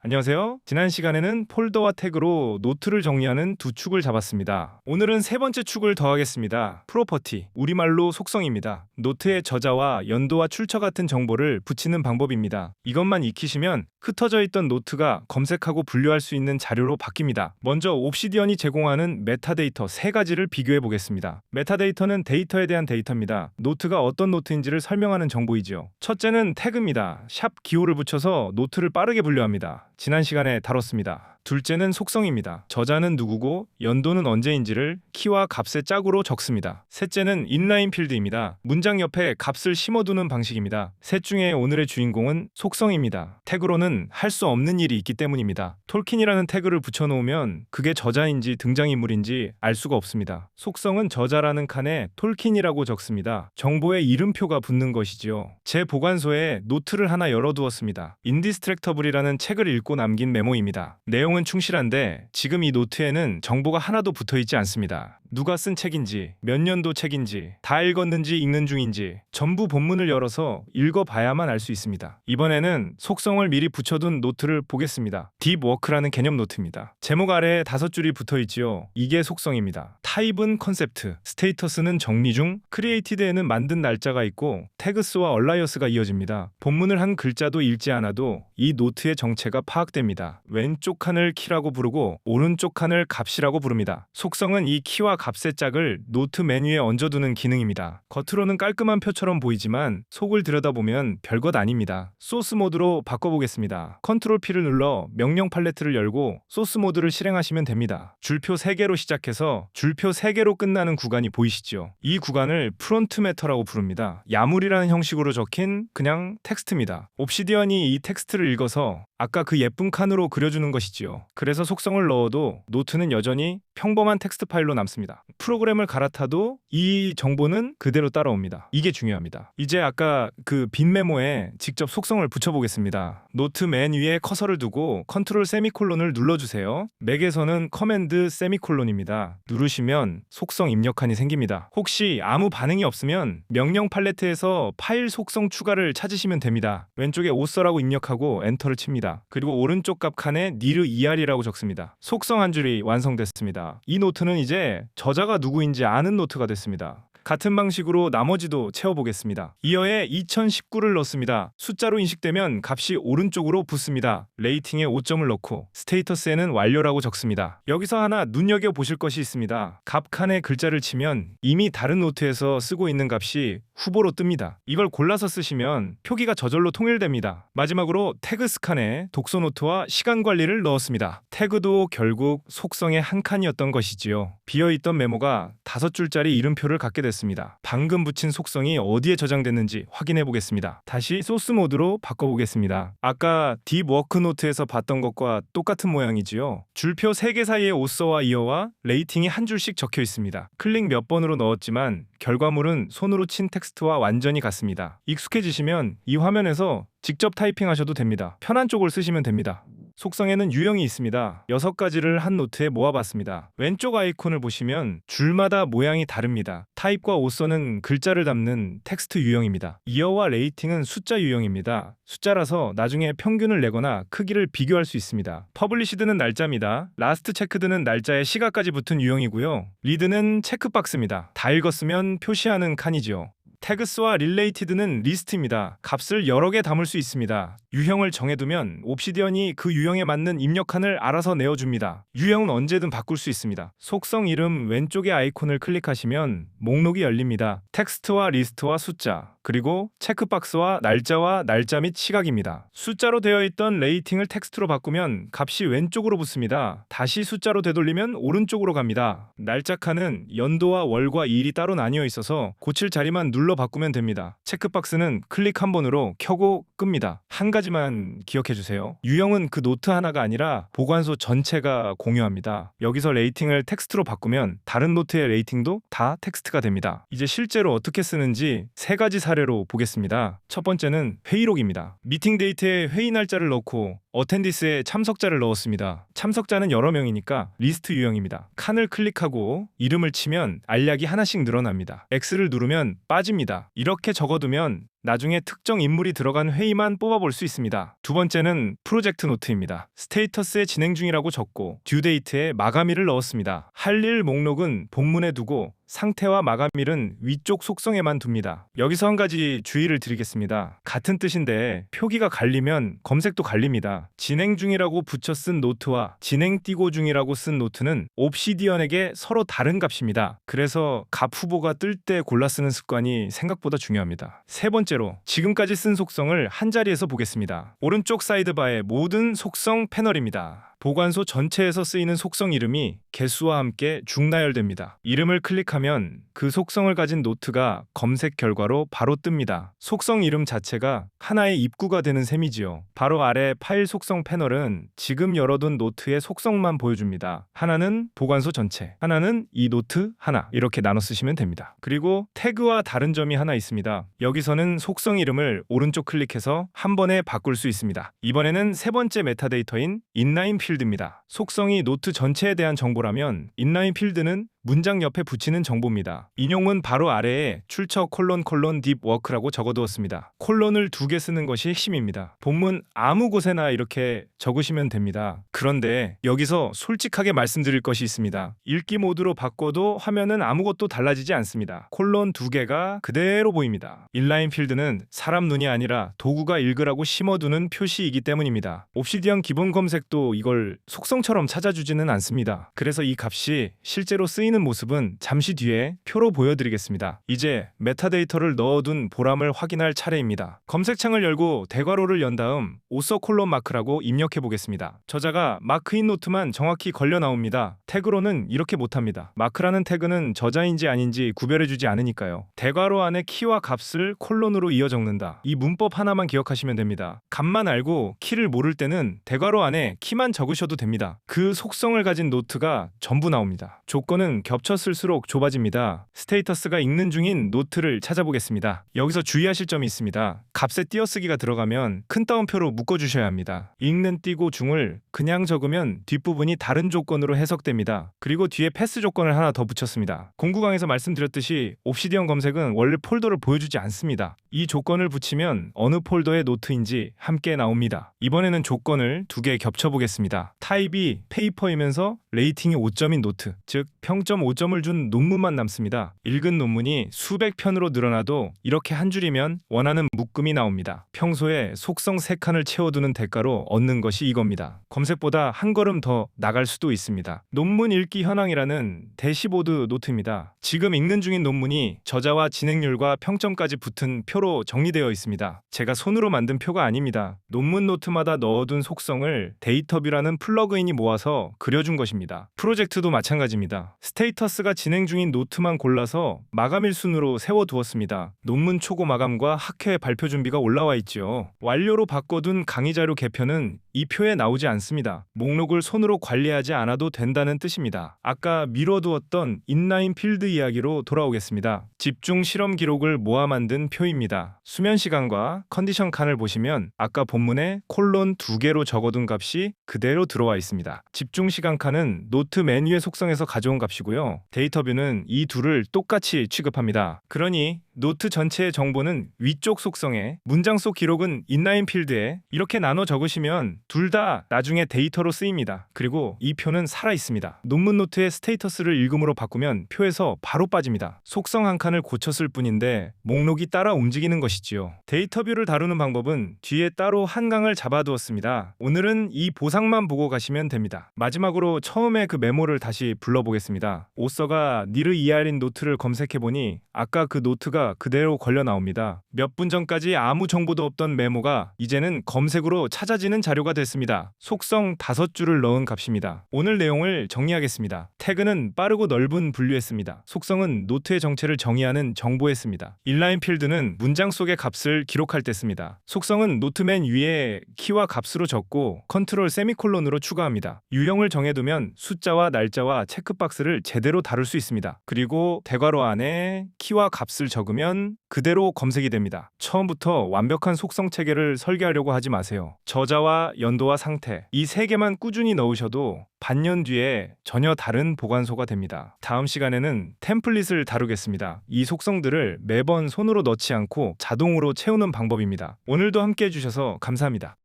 안녕하세요. 지난 시간에는 폴더와 태그로 노트를 정리하는 두 축을 잡았습니다. 오늘은 세 번째 축을 더하겠습니다. 프로퍼티, 우리말로 속성입니다. 노트의 저자와 연도와 출처 같은 정보를 붙이는 방법입니다. 이것만 익히시면 흩어져 있던 노트가 검색하고 분류할 수 있는 자료로 바뀝니다. 먼저 옵시디언이 제공하는 메타데이터 세 가지를 비교해 보겠습니다. 메타데이터는 데이터에 대한 데이터입니다. 노트가 어떤 노트인지를 설명하는 정보이죠. 첫째는 태그입니다. 샵 기호를 붙여서 노트를 빠르게 분류합니다. 지난 시간에 다뤘습니다. 둘째는 속성입니다. 저자는 누구고 연도는 언제인지를 키와 값의 짝으로 적습니다. 셋째는 인라인 필드입니다. 문장 옆에 값을 심어두는 방식입니다. 셋 중에 오늘의 주인공은 속성입니다. 태그로는 할 수 없는 일이 있기 때문입니다. 톨킨이라는 태그를 붙여놓으면 그게 저자인지 등장인물인지 알 수가 없습니다. 속성은 저자라는 칸에 톨킨이라고 적습니다. 정보에 이름표가 붙는 것이지요. 제 보관소에 노트를 하나 열어두었습니다. 인디스트랙터블이라는 책을 읽고 남긴 메모입니다. 내용은 충실한데 지금 이 노트에는 정보가 하나도 붙어있지 않습니다. 누가 쓴 책인지, 몇 년도 책인지, 다 읽었는지 읽는 중인지 전부 본문을 열어서 읽어봐야만 알 수 있습니다. 이번에는 속성을 미리 붙여둔 노트를 보겠습니다. 딥워크라는 개념 노트입니다. 제목 아래에 5줄이 붙어있지요. 이게 속성입니다. 타입은 컨셉트, 스테이터스는 정리 중, 크리에이티드에는 만든 날짜가 있고 태그스와 얼라이어스가 이어집니다. 본문을 한 글자도 읽지 않아도 이 노트의 정체가 파악됩니다. 왼쪽 칸을 키라고 부르고 오른쪽 칸을 값이라고 부릅니다. 속성은 이 키와 값의 짝을 노트 메뉴에 얹어두는 기능입니다. 겉으로는 깔끔한 표처럼 보이지만 속을 들여다보면 별것 아닙니다. 소스 모드로 바꿔보겠습니다. 컨트롤 P를 눌러 명령 팔레트를 열고 소스 모드를 실행하시면 됩니다. 줄표 3개로 시작해서 줄표 3개로 끝나는 구간이 보이시죠? 이 구간을 프론트 매터라고 부릅니다. 야물이라는 형식으로 적힌 그냥 텍스트입니다. 옵시디언이 이 텍스트를 읽어서 아까 그 예쁜 칸으로 그려주는 것이지요. 그래서 속성을 넣어도 노트는 여전히 평범한 텍스트 파일로 남습니다. 프로그램을 갈아타도 이 정보는 그대로 따라옵니다. 이게 중요합니다. 이제 아까 그 빈 메모에 직접 속성을 붙여보겠습니다. 노트 맨 위에 커서를 두고 컨트롤 세미콜론을 눌러주세요. 맥에서는 커맨드 세미콜론입니다. 누르시면 속성 입력 칸이 생깁니다. 혹시 아무 반응이 없으면 명령 팔레트에서 파일 속성 추가를 찾으시면 됩니다. 왼쪽에 오서라고 입력하고 엔터를 칩니다. 그리고 오른쪽 값 칸에 니르 ER이라고 적습니다. 속성 한 줄이 완성됐습니다. 이 노트는 이제 저자가 누구인지 아는 노트가 됐습니다. 같은 방식으로 나머지도 채워보겠습니다. 이어에 2019를 넣습니다. 숫자로 인식되면 값이 오른쪽으로 붙습니다. 레이팅에 5점을 넣고 스테이터스에는 완료라고 적습니다. 여기서 하나 눈여겨보실 것이 있습니다. 값 칸에 글자를 치면 이미 다른 노트에서 쓰고 있는 값이 후보로 뜹니다. 이걸 골라서 쓰시면 표기가 저절로 통일됩니다. 마지막으로 태그스 칸에 독서 노트와 시간 관리를 넣었습니다. 태그도 결국 속성의 한 칸이었던 것이지요. 비어있던 메모가 5줄짜리 이름표를 갖게 됐습니다. 방금 붙인 속성이 어디에 저장됐는지 확인해 보겠습니다. 다시 소스 모드로 바꿔보겠습니다. 아까 딥워크 노트에서 봤던 것과 똑같은 모양이지요. 줄표 3개 사이에 오서와 이어와 레이팅이 한 줄씩 적혀 있습니다. 클릭 몇 번으로 넣었지만 결과물은 손으로 친 텍스트와 완전히 같습니다. 익숙해지시면 이 화면에서 직접 타이핑하셔도 됩니다. 편한 쪽을 쓰시면 됩니다. 속성에는 유형이 있습니다. 6가지를 한 노트에 모아봤습니다. 왼쪽 아이콘을 보시면 줄마다 모양이 다릅니다. 타입과 오서는 글자를 담는 텍스트 유형입니다. 이어와 레이팅은 숫자 유형입니다. 숫자라서 나중에 평균을 내거나 크기를 비교할 수 있습니다. 퍼블리시드는 날짜입니다. 라스트 체크드는 날짜에 시가까지 붙은 유형이고요. 리드는 체크박스입니다. 다 읽었으면 표시하는 칸이죠. 태그스와 릴레이티드는 리스트입니다. 값을 여러 개 담을 수 있습니다. 유형을 정해두면 옵시디언이 그 유형에 맞는 입력칸을 알아서 내어줍니다. 유형은 언제든 바꿀 수 있습니다. 속성 이름 왼쪽의 아이콘을 클릭하시면 목록이 열립니다. 텍스트와 리스트와 숫자, 그리고 체크박스와 날짜 및 시각입니다. 숫자로 되어 있던 레이팅을 텍스트로 바꾸면 값이 왼쪽으로 붙습니다. 다시 숫자로 되돌리면 오른쪽으로 갑니다. 날짜 칸은 연도와 월과 일이 따로 나뉘어 있어서 고칠 자리만 눌러 바꾸면 됩니다. 체크박스는 클릭 한 번으로 켜고 끕니다. 한 가지만 기억해 주세요. 유형은 그 노트 하나가 아니라 보관소 전체가 공유합니다. 여기서 레이팅을 텍스트로 바꾸면 다른 노트의 레이팅도 다 텍스트가 됩니다. 이제 실제로 어떻게 쓰는지 3가지 사례로 보겠습니다. 첫 번째는 회의록입니다. 미팅 데이트에 회의 날짜를 넣고 어텐디스에 참석자를 넣었습니다. 참석자는 여러 명이니까 리스트 유형입니다. 칸을 클릭하고 이름을 치면 알약이 하나씩 늘어납니다. X를 누르면 빠집니다. 이렇게 적어두면 나중에 특정 인물이 들어간 회의만 뽑아볼 수 있습니다. 두 번째는 프로젝트 노트입니다. 스테이터스에 진행 중이라고 적고 듀데이트에 마감일을 넣었습니다. 할 일 목록은 본문에 두고 상태와 마감일은 위쪽 속성에만 둡니다. 여기서 한 가지 주의를 드리겠습니다. 같은 뜻인데 표기가 갈리면 검색도 갈립니다. 진행 중이라고 붙여 쓴 노트와 진행 띄고 중이라고 쓴 노트는 옵시디언에게 서로 다른 값입니다. 그래서 값 후보가 뜰 때 골라 쓰는 습관이 생각보다 중요합니다. 세 번째로 지금까지 쓴 속성을 한 자리에서 보겠습니다. 오른쪽 사이드바의 모든 속성 패널입니다. 보관소 전체에서 쓰이는 속성 이름이 개수와 함께 중나열됩니다. 이름을 클릭하면 그 속성을 가진 노트가 검색 결과로 바로 뜹니다. 속성 이름 자체가 하나의 입구가 되는 셈이지요. 바로 아래 파일 속성 패널은 지금 열어둔 노트의 속성만 보여줍니다. 하나는 보관소 전체, 하나는 이 노트 하나, 이렇게 나눠 쓰시면 됩니다. 그리고 태그와 다른 점이 하나 있습니다. 여기서는 속성 이름을 오른쪽 클릭해서 한 번에 바꿀 수 있습니다. 이번에는 세 번째 메타데이터인 인라인 필드입니다. 속성이 노트 전체에 대한 정보라면 인라인 필드는 문장 옆에 붙이는 정보입니다. 인용은 바로 아래에 출처 콜론 딥 워크라고 적어두었습니다. 콜론을 2개 쓰는 것이 핵심입니다. 본문 아무 곳에나 이렇게 적으시면 됩니다. 그런데 여기서 솔직하게 말씀드릴 것이 있습니다. 읽기 모드로 바꿔도 화면은 아무것도 달라지지 않습니다. 콜론 2개가 그대로 보입니다. 인라인 필드는 사람 눈이 아니라 도구가 읽으라고 심어두는 표시이기 때문입니다. 옵시디언 기본 검색도 이걸 속성처럼 찾아주지는 않습니다. 그래서 이 값이 실제로 쓰이는 모습은 잠시 뒤에 표로 보여드리겠습니다. 이제 메타데이터를 넣어둔 보람을 확인할 차례입니다. 검색창을 열고 대괄호를 연 다음 오서 콜론 마크라고 입력해 보겠습니다. 저자가 마크인 노트만 정확히 걸려 나옵니다. 태그로는 이렇게 못합니다. 마크라는 태그는 저자인지 아닌지 구별해주지 않으니까요. 대괄호 안에 키와 값을 콜론으로 이어 적는다. 이 문법 하나만 기억하시면 됩니다. 값만 알고 키를 모를 때는 대괄호 안에 키만 적으셔도 됩니다. 그 속성을 가진 노트가 전부 나옵니다. 조건은 겹쳤을수록 좁아집니다. 스테이터스가 읽는 중인 노트를 찾아보겠습니다. 여기서 주의하실 점이 있습니다. 값에 띄어쓰기가 들어가면 큰 따옴표로 묶어주셔야 합니다. 읽는 띄고 중을 그냥 적으면 뒷부분이 다른 조건으로 해석됩니다. 그리고 뒤에 패스 조건을 하나 더 붙였습니다. 공구강에서 말씀드렸듯이 옵시디언 검색은 원래 폴더를 보여주지 않습니다. 이 조건을 붙이면 어느 폴더의 노트인지 함께 나옵니다. 이번에는 조건을 2개 겹쳐보겠습니다. 타입이 페이퍼이면서 레이팅이 5점인 노트, 즉 평점 5점을 준 논문만 남습니다. 읽은 논문이 수백 편으로 늘어나도 이렇게 한 줄이면 원하는 묶음이 나옵니다. 평소에 속성 3칸을 채워두는 대가로 얻는 것이 이겁니다. 검색보다 한 걸음 더 나갈 수도 있습니다. 논문 읽기 현황이라는 대시보드 노트입니다. 지금 읽는 중인 논문이 저자와 진행률과 평점까지 붙은 표로 정리되어 있습니다. 제가 손으로 만든 표가 아닙니다. 논문 노트마다 넣어둔 속성을 데이터뷰라는 플러그인이 모아서 그려준 것입니다. 프로젝트도 마찬가지입니다. 스테이터스가 진행 중인 노트만 골라서 마감일 순으로 세워두었습니다. 논문 초고 마감과 학회 발표 준비가 올라와 있지요. 완료로 바꿔둔 강의 자료 개편은 이 표에 나오지 않습니다. 목록을 손으로 관리하지 않아도 된다는 뜻입니다. 아까 미뤄두었던 인라인 필드 이야기로 돌아오겠습니다. 집중 실험 기록을 모아 만든 표입니다. 수면 시간과 컨디션 칸을 보시면 아까 본문에 콜론 2개로 적어둔 값이 그대로 들어와 있습니다. 집중 시간 칸은 노트 메뉴의 속성에서 가져온 값이고요. 데이터뷰는 이 둘을 똑같이 취급합니다. 그러니 노트 전체의 정보는 위쪽 속성에, 문장 속 기록은 인라인 필드에 이렇게 나눠 적으시면 둘 다 나중에 데이터로 쓰입니다. 그리고 이 표는 살아 있습니다. 논문 노트의 스테이터스를 읽음으로 바꾸면 표에서 바로 빠집니다. 속성 한 칸을 고쳤을 뿐인데 목록이 따라 움직이는 것이지요. 데이터뷰를 다루는 방법은 뒤에 따로 한 강을 잡아두었습니다. 오늘은 이 보상만 보고 가시면 됩니다. 마지막으로 처음에 그 메모를 다시 불러보겠습니다. 오서가 니르 이하린 노트를 검색해보니 아까 그 노트가 그대로 걸려 나옵니다. 몇 분 전까지 아무 정보도 없던 메모가 이제는 검색으로 찾아지는 자료가 됐습니다. 속성 5줄을 넣은 값입니다. 오늘 내용을 정리하겠습니다. 태그는 빠르고 넓은 분류했습니다. 속성은 노트의 정체를 정의하는 정보에 씁니다. 인라인 필드는 문장 속의 값을 기록할 때 씁니다. 속성은 노트 맨 위에 키와 값으로 적고 컨트롤 세미콜론으로 추가합니다. 유형을 정해두면 숫자와 날짜와 체크박스를 제대로 다룰 수 있습니다. 그리고 대괄호 안에 키와 값을 적으면 잡으면 그대로 검색이 됩니다. 처음부터 완벽한 속성 체계를 설계하려고 하지 마세요. 저자와 연도와 상태, 이 세 개만 꾸준히 넣으셔도 반년 뒤에 전혀 다른 보관소가 됩니다. 다음 시간에는 템플릿을 다루겠습니다. 이 속성들을 매번 손으로 넣지 않고 자동으로 채우는 방법입니다. 오늘도 함께 해주셔서 감사합니다.